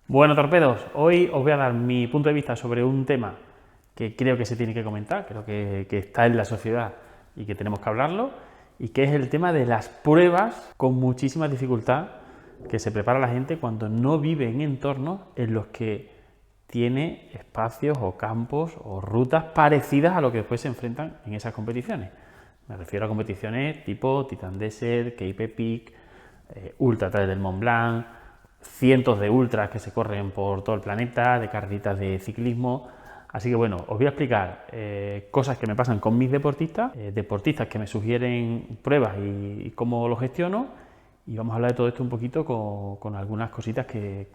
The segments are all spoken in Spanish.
Bueno, torpedos, hoy os voy a dar mi punto de vista sobre un tema que creo que se tiene que comentar, creo que está en la sociedad y que tenemos que hablarlo, y que es el tema de las pruebas con muchísima dificultad que se prepara la gente cuando no vive en entornos en los que tiene espacios o campos o rutas parecidas a lo que después se enfrentan en esas competiciones. Me refiero a competiciones tipo Titan Desert, Cape Epic, Ultra Trail del Mont Blanc, cientos de ultras que se corren por todo el planeta, de carreritas de ciclismo. Así que bueno, os voy a explicar cosas que me pasan con mis deportistas, deportistas que me sugieren pruebas y cómo lo gestiono, y vamos a hablar de todo esto un poquito con algunas cositas que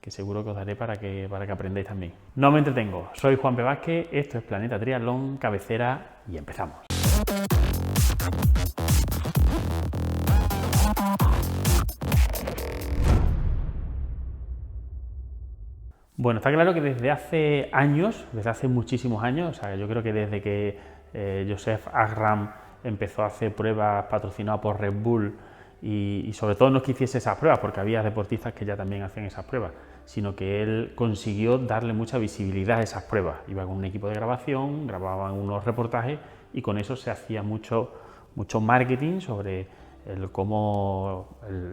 seguro que os daré para que aprendáis también. No me entretengo, soy Juan P. Vázquez, esto es Planeta Triatlón, cabecera, y empezamos. Bueno, está claro que desde hace años, desde hace muchísimos años, o sea, yo creo que desde que Joseph Agram empezó a hacer pruebas patrocinadas por Red Bull y sobre todo no es que hiciese esas pruebas, porque había deportistas que ya también hacían esas pruebas, sino que él consiguió darle mucha visibilidad a esas pruebas. Iba con un equipo de grabación, grababan unos reportajes y con eso se hacía mucho marketing sobre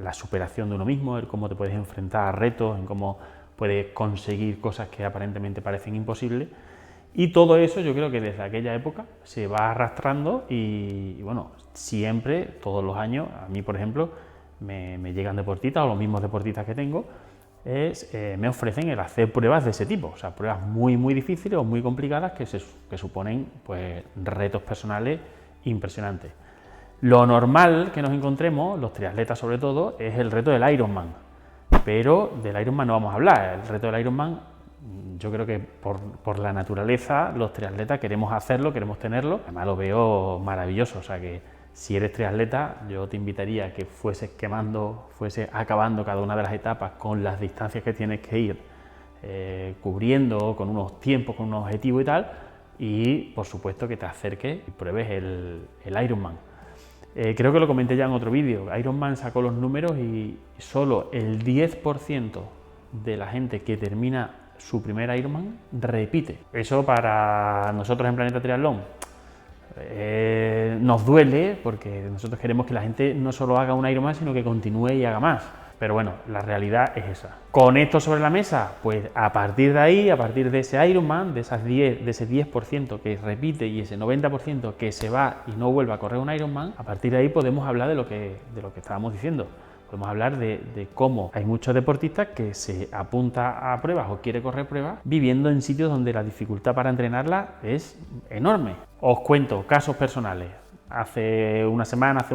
la superación de uno mismo, el cómo te puedes enfrentar a retos, en cómo puedes conseguir cosas que aparentemente parecen imposibles. Y todo eso yo creo que desde aquella época se va arrastrando y bueno, siempre, todos los años, a mí por ejemplo, me llegan deportistas o los mismos deportistas que tengo, me ofrecen el hacer pruebas de ese tipo, o sea, pruebas muy difíciles o muy complicadas que suponen pues, retos personales impresionantes. Lo normal que nos encontremos, los triatletas sobre todo, es el reto del Ironman, pero del Ironman no vamos a hablar. El reto del Ironman, yo creo que por la naturaleza, los triatletas queremos hacerlo, queremos tenerlo. Además lo veo maravilloso, o sea que si eres triatleta, yo te invitaría a que fueses acabando cada una de las etapas con las distancias que tienes que ir cubriendo, con unos tiempos, con unos objetivos y tal, y por supuesto que te acerques y pruebes el Ironman. Creo que lo comenté ya en otro vídeo. Ironman sacó los números y solo el 10% de la gente que termina su primer Ironman repite. Eso para nosotros en Planeta Triatlón nos duele, porque nosotros queremos que la gente no solo haga un Ironman, sino que continúe y haga más. Pero bueno, la realidad es esa. Con esto sobre la mesa, pues a partir de ahí, a partir de ese Ironman, de ese 10% que repite y ese 90% que se va y no vuelve a correr un Ironman, a partir de ahí podemos hablar de lo que estábamos diciendo. Podemos hablar de cómo hay muchos deportistas que se apunta a pruebas o quiere correr pruebas viviendo en sitios donde la dificultad para entrenarla es enorme. Os cuento casos personales. Hace un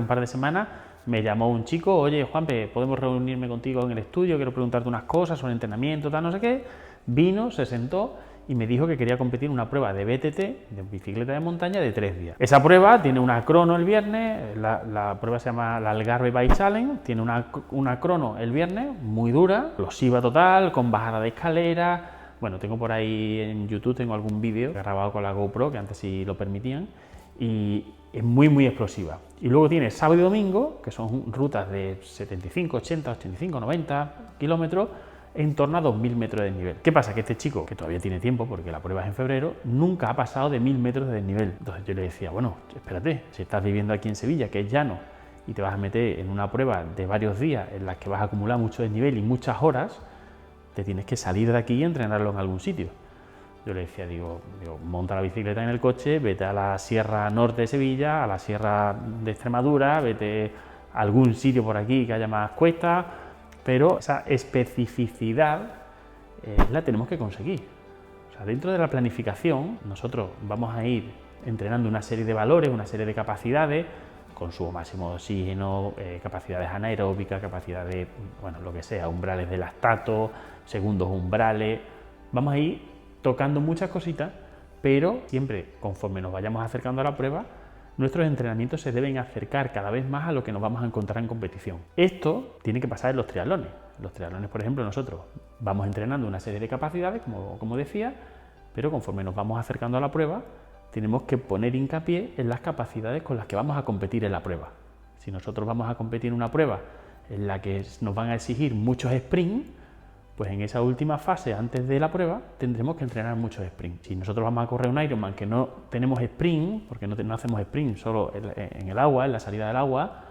par de semanas, me llamó un chico: oye, Juanpe, ¿podemos reunirme contigo en el estudio? Quiero preguntarte unas cosas sobre entrenamiento, tal, no sé qué. Vino, se sentó y me dijo que quería competir en una prueba de BTT, de bicicleta de montaña, de 3 días. Esa prueba tiene una crono el viernes, la prueba se llama la Algarve Bike Challenge, tiene una crono el viernes, muy dura, explosiva total, con bajada de escalera. Bueno, tengo por ahí en YouTube, tengo algún vídeo grabado con la GoPro, que antes sí lo permitían, y es muy explosiva. Y luego tiene sábado y domingo, que son rutas de 75, 80, 85, 90 kilómetros, en torno a 2.000 metros de desnivel. ¿Qué pasa? Que este chico, que todavía tiene tiempo porque la prueba es en febrero, nunca ha pasado de 1.000 metros de desnivel. Entonces yo le decía, bueno, espérate, si estás viviendo aquí en Sevilla, que es llano, y te vas a meter en una prueba de varios días en las que vas a acumular mucho desnivel y muchas horas, te tienes que salir de aquí y entrenarlo en algún sitio. Yo le decía, digo, monta la bicicleta en el coche, vete a la Sierra Norte de Sevilla, a la Sierra de Extremadura, vete a algún sitio por aquí que haya más cuestas, pero esa especificidad la tenemos que conseguir. O sea, dentro de la planificación, nosotros vamos a ir entrenando una serie de valores, una serie de capacidades, consumo máximo de oxígeno, capacidades anaeróbicas, capacidades, bueno, lo que sea, umbrales de lactato, segundos umbrales. Vamos a ir tocando muchas cositas, pero siempre conforme nos vayamos acercando a la prueba, nuestros entrenamientos se deben acercar cada vez más a lo que nos vamos a encontrar en competición. Esto tiene que pasar en los triatlones. En los triatlones, por ejemplo, nosotros vamos entrenando una serie de capacidades, como decía, pero conforme nos vamos acercando a la prueba, tenemos que poner hincapié en las capacidades con las que vamos a competir en la prueba. Si nosotros vamos a competir en una prueba en la que nos van a exigir muchos sprints, pues en esa última fase, antes de la prueba, tendremos que entrenar muchos sprints. Si nosotros vamos a correr un Ironman que no tenemos sprint, porque no hacemos sprint solo en el agua, en la salida del agua,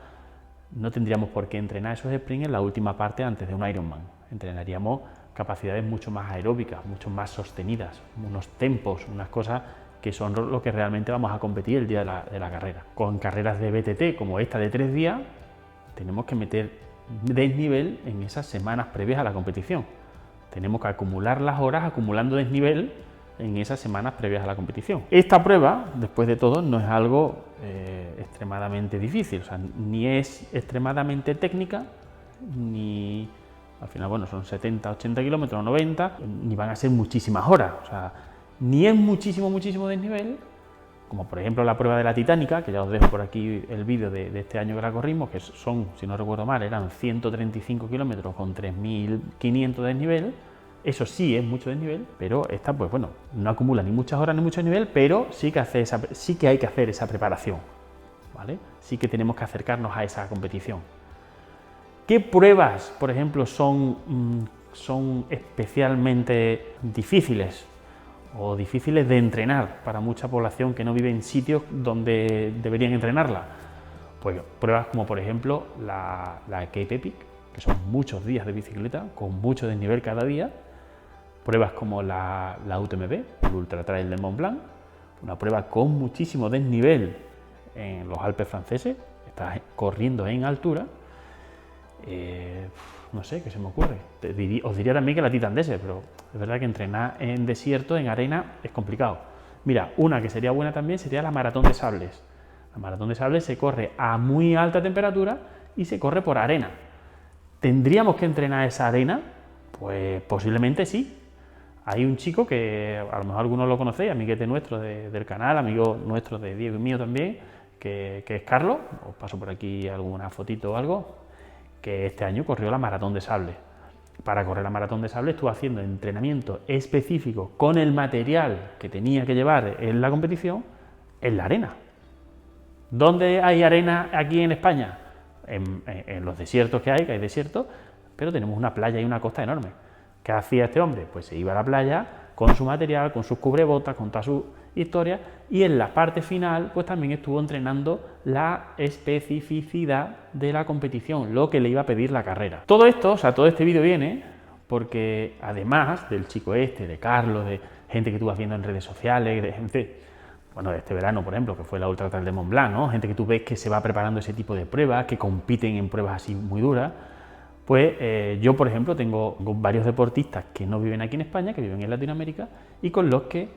no tendríamos por qué entrenar esos sprints en la última parte antes de un Ironman. Entrenaríamos capacidades mucho más aeróbicas, mucho más sostenidas, unos tempos, unas cosas que son lo que realmente vamos a competir el día de la carrera. Con carreras de BTT como esta de 3 días, tenemos que meter desnivel en esas semanas previas a la competición. Tenemos que acumular las horas acumulando desnivel en esas semanas previas a la competición. Esta prueba, después de todo, no es algo extremadamente difícil, o sea, ni es extremadamente técnica, ni al final, bueno, son 70, 80 kilómetros, 90, ni van a ser muchísimas horas, o sea, ni es muchísimo desnivel, como por ejemplo la prueba de la Titánica, que ya os dejo por aquí el vídeo de este año que la corrimos, que son, si no recuerdo mal, eran 135 kilómetros con 3.500 de desnivel. Eso sí es mucho desnivel, pero esta, pues bueno, no acumula ni muchas horas ni mucho desnivel, pero sí que hay que hacer esa preparación, ¿vale? Sí que tenemos que acercarnos a esa competición. ¿Qué pruebas, por ejemplo, son especialmente difíciles o difíciles de entrenar para mucha población que no vive en sitios donde deberían entrenarla? Pues pruebas como, por ejemplo, la Cape Epic, que son muchos días de bicicleta con mucho desnivel cada día. Pruebas como la UTMB, el Ultra Trail del Mont Blanc, una prueba con muchísimo desnivel en los Alpes franceses, estás corriendo en altura. No sé, ¿qué se me ocurre? Os diría también que la Titan Desert, pero es verdad que entrenar en desierto, en arena, es complicado. Mira, una que sería buena también sería la Maratón de Sables. La Maratón de Sables se corre a muy alta temperatura y se corre por arena. ¿Tendríamos que entrenar esa arena? Pues posiblemente sí. Hay un chico que a lo mejor algunos lo conocéis, amiguete nuestro del canal, amigo nuestro de Diego y mío también, que es Carlos, os paso por aquí alguna fotito o algo, que este año corrió la Maratón de Sables. Para correr la Maratón de Sables estuvo haciendo entrenamiento específico con el material que tenía que llevar en la competición en la arena. ¿Dónde hay arena aquí en España? En los desiertos que hay desiertos, pero tenemos una playa y una costa enorme. ¿Qué hacía este hombre? Pues se iba a la playa con su material, con sus cubrebotas, con toda su historia, y en la parte final pues también estuvo entrenando la especificidad de la competición, lo que le iba a pedir la carrera. Todo esto, o sea, todo este vídeo viene porque además del chico este, de Carlos, de gente que tú vas viendo en redes sociales, de gente, bueno, de este verano, por ejemplo, que fue la Ultra Trail de Mont Blanc, ¿no? Gente que tú ves que se va preparando ese tipo de pruebas, que compiten en pruebas así muy duras. Pues yo, por ejemplo, tengo varios deportistas que no viven aquí en España, que viven en Latinoamérica, y con los que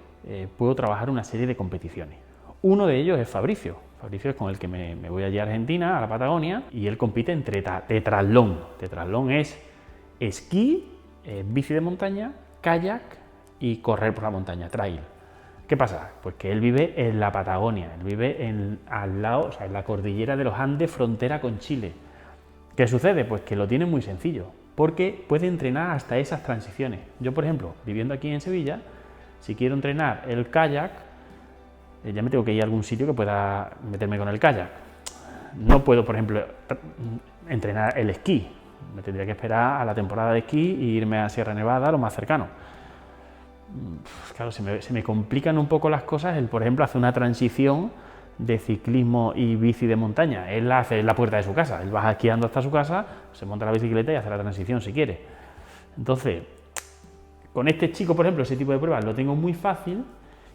puedo trabajar una serie de competiciones. Uno de ellos es Fabricio. Fabricio es con el que me voy allí a Argentina, a la Patagonia, y él compite en tetratlón. Tetratlón es esquí, bici de montaña, kayak y correr por la montaña, trail. ¿Qué pasa? Pues que él vive en la Patagonia, él vive al lado, o sea, en la cordillera de los Andes, frontera con Chile. ¿Qué sucede? Pues que lo tiene muy sencillo, porque puede entrenar hasta esas transiciones. Yo, por ejemplo, viviendo aquí en Sevilla, si quiero entrenar el kayak, ya me tengo que ir a algún sitio que pueda meterme con el kayak. No puedo, por ejemplo, entrenar el esquí. Me tendría que esperar a la temporada de esquí e irme a Sierra Nevada, lo más cercano. Claro, se me complican un poco las cosas, por ejemplo, hacer una transición de ciclismo y bici de montaña. Él la hace en la puerta de su casa, él va esquiando hasta su casa, se monta la bicicleta y hace la transición si quiere. Entonces, con este chico, por ejemplo, ese tipo de pruebas lo tengo muy fácil.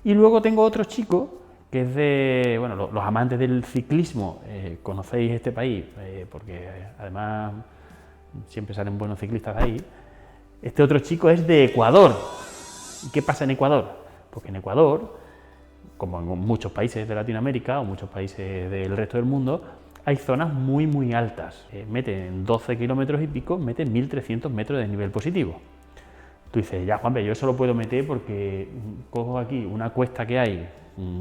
Y luego tengo otro chico que es de, bueno, los amantes del ciclismo, conocéis este país, porque además siempre salen buenos ciclistas de ahí. Este otro chico es de Ecuador. ¿Y qué pasa en Ecuador? Porque en Ecuador, como en muchos países de Latinoamérica o muchos países del resto del mundo, hay zonas muy altas. Meten 12 kilómetros y pico, meten 1.300 metros de nivel positivo. Tú dices, ya Juanpe, yo eso lo puedo meter porque cojo aquí una cuesta que hay,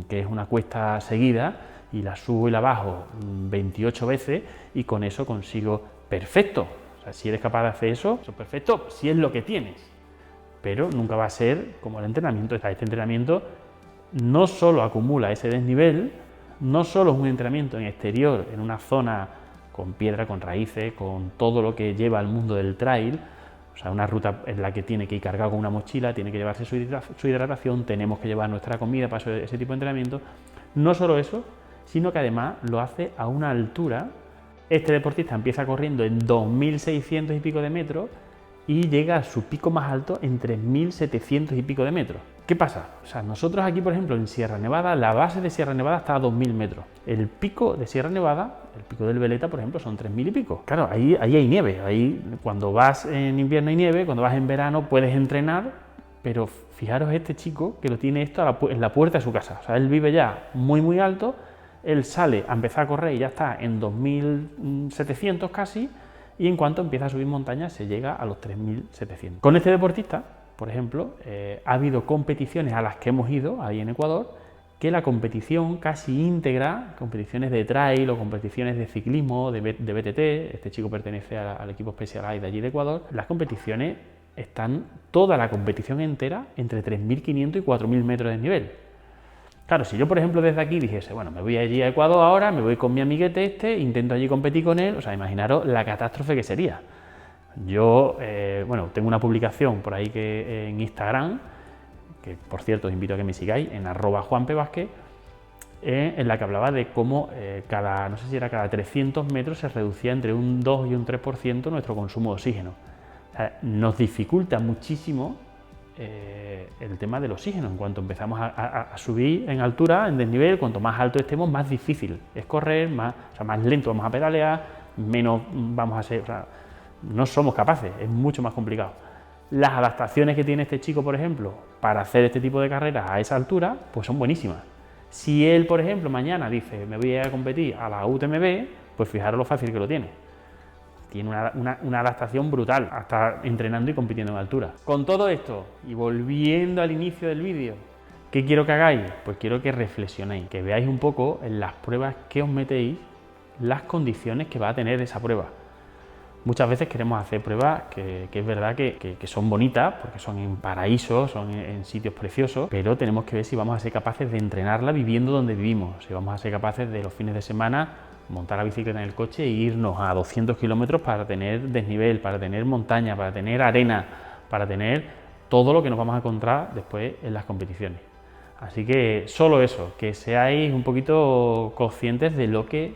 que es una cuesta seguida, y la subo y la bajo 28 veces y con eso consigo perfecto. O sea, si eres capaz de hacer eso es perfecto, si es lo que tienes. Pero nunca va a ser como el entrenamiento. Este entrenamiento no solo acumula ese desnivel, no solo es un entrenamiento en exterior, en una zona con piedra, con raíces, con todo lo que lleva al mundo del trail, O sea, una ruta en la que tiene que ir cargado con una mochila, tiene que llevarse su hidratación, tenemos que llevar nuestra comida para ese tipo de entrenamiento. No solo eso, sino que además lo hace a una altura. Este deportista empieza corriendo en 2.600 y pico de metros y llega a su pico más alto en 3.700 y pico de metros. ¿Qué pasa? O sea, nosotros aquí, por ejemplo, en Sierra Nevada, la base de Sierra Nevada está a 2.000 metros. El pico de Sierra Nevada, el pico del Veleta, por ejemplo, son 3.000 y pico. Claro, ahí hay nieve. Ahí, cuando vas en invierno hay nieve, cuando vas en verano puedes entrenar, pero fijaros este chico que lo tiene esto en la puerta de su casa. O sea, él vive ya muy, muy alto, él sale a empezar a correr y ya está en 2.700 casi, y en cuanto empieza a subir montañas se llega a los 3.700. Con este deportista, por ejemplo, ha habido competiciones a las que hemos ido ahí en Ecuador, que la competición casi íntegra, competiciones de trail o competiciones de ciclismo, de BTT, este chico pertenece al equipo Specialized de allí de Ecuador, las competiciones están toda la competición entera entre 3.500 y 4.000 metros de desnivel. Claro, si yo, por ejemplo, desde aquí dijese, bueno, me voy allí a Ecuador ahora, me voy con mi amiguete intento allí competir con él, o sea, imaginaros la catástrofe que sería. Yo, bueno, tengo una publicación por ahí que en Instagram, que por cierto os invito a que me sigáis, en @JuanPVázquez, en la que hablaba de cómo no sé si era cada 300 metros se reducía entre un 2 y un 3% nuestro consumo de oxígeno. O sea, nos dificulta muchísimo el tema del oxígeno. En cuanto empezamos a subir en altura, en desnivel, cuanto más alto estemos, más difícil es correr, más lento vamos a pedalear, menos vamos a ser... O sea, no somos capaces, es mucho más complicado. Las adaptaciones que tiene este chico, por ejemplo, para hacer este tipo de carreras a esa altura, pues son buenísimas. Si él, por ejemplo, mañana dice, me voy a competir a la UTMB, pues fijaros lo fácil que lo tiene. Tiene una adaptación brutal, hasta entrenando y compitiendo en altura. Con todo esto, y volviendo al inicio del vídeo, ¿qué quiero que hagáis? Pues quiero que reflexionéis, que veáis un poco en las pruebas que os metéis, las condiciones que va a tener esa prueba. Muchas veces queremos hacer pruebas que es verdad que son bonitas, porque son en paraísos, son en sitios preciosos, pero tenemos que ver si vamos a ser capaces de entrenarla viviendo donde vivimos, si vamos a ser capaces de los fines de semana montar la bicicleta en el coche e irnos a 200 kilómetros para tener desnivel, para tener montaña, para tener arena, para tener todo lo que nos vamos a encontrar después en las competiciones. Así que solo eso, que seáis un poquito conscientes de lo que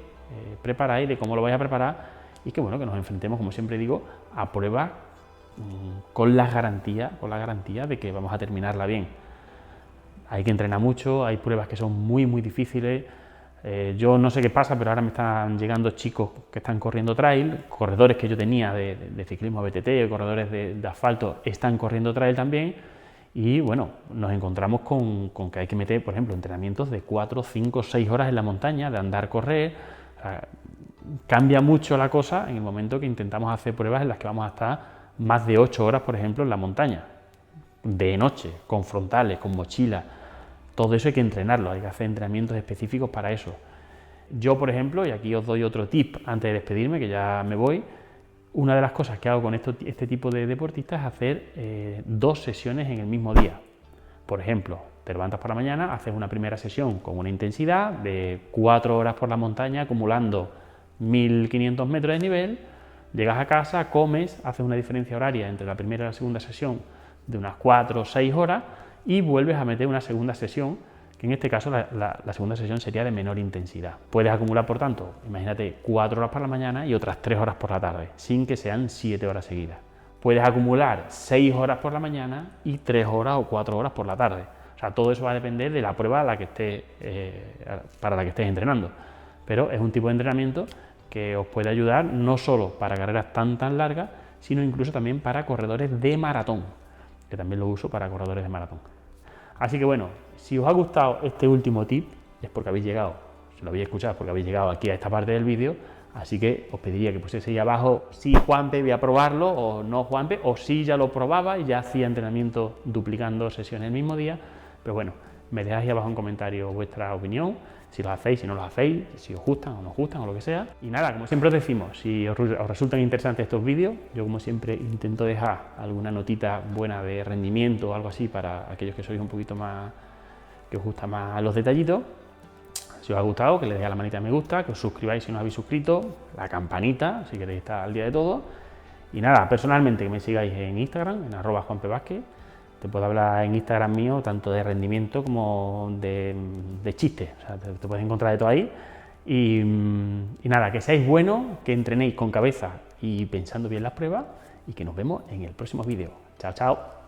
preparáis, de cómo lo vais a preparar, y que bueno, que nos enfrentemos, como siempre digo, a pruebas con la garantía de que vamos a terminarla bien. Hay que entrenar mucho, hay pruebas que son muy muy difíciles. Yo no sé qué pasa, pero ahora me están llegando chicos que están corriendo trail, corredores que yo tenía de ciclismo BTT, corredores de asfalto, están corriendo trail también, y bueno, nos encontramos con que hay que meter, por ejemplo, entrenamientos de 4, 5, 6 horas en la montaña, de andar, correr. O sea, cambia mucho la cosa en el momento que intentamos hacer pruebas en las que vamos a estar más de 8 horas, por ejemplo, en la montaña, de noche, con frontales, con mochila. Todo eso hay que entrenarlo, hay que hacer entrenamientos específicos para eso. Yo, por ejemplo, y aquí os doy otro tip antes de despedirme, que ya me voy, una de las cosas que hago con este tipo de deportistas es hacer 2 sesiones en el mismo día. Por ejemplo, te levantas por la mañana, haces una primera sesión con una intensidad de 4 horas por la montaña, acumulando 1.500 metros de nivel, llegas a casa, comes, haces una diferencia horaria entre la primera y la segunda sesión de unas 4 o 6 horas y vuelves a meter una segunda sesión, que en este caso la segunda sesión sería de menor intensidad. Puedes acumular, por tanto, imagínate 4 horas por la mañana y otras 3 horas por la tarde, sin que sean 7 horas seguidas. Puedes acumular 6 horas por la mañana y 3 horas o 4 horas por la tarde. O sea, todo eso va a depender de la prueba para la que estés entrenando. Pero es un tipo de entrenamiento que os puede ayudar no solo para carreras tan largas, sino incluso también para corredores de maratón, que también lo uso para corredores de maratón. Así que bueno, si os ha gustado este último tip, es porque habéis llegado, si lo habéis escuchado, porque habéis llegado aquí a esta parte del vídeo, así que os pediría que pusieseis ahí abajo si Juanpe voy a probarlo o no Juanpe, o si ya lo probaba y ya hacía entrenamiento duplicando sesiones el mismo día. Pero bueno, me dejáis ahí abajo en comentarios vuestra opinión, si lo hacéis, si no lo hacéis, si os gustan o no os gustan o lo que sea. Y nada, como siempre os decimos, si os resultan interesantes estos vídeos, yo como siempre intento dejar alguna notita buena de rendimiento o algo así para aquellos que sois un poquito más, que os gustan más los detallitos. Si os ha gustado, que le deis a la manita de me gusta, que os suscribáis si no os habéis suscrito, la campanita si queréis estar al día de todo. Y nada, personalmente que me sigáis en Instagram, en @JuanPVázquez. Te puedo hablar en Instagram mío tanto de rendimiento como de chistes, o sea, te puedes encontrar de todo ahí. Y nada, que seáis buenos, que entrenéis con cabeza y pensando bien las pruebas y que nos vemos en el próximo vídeo. Chao, chao.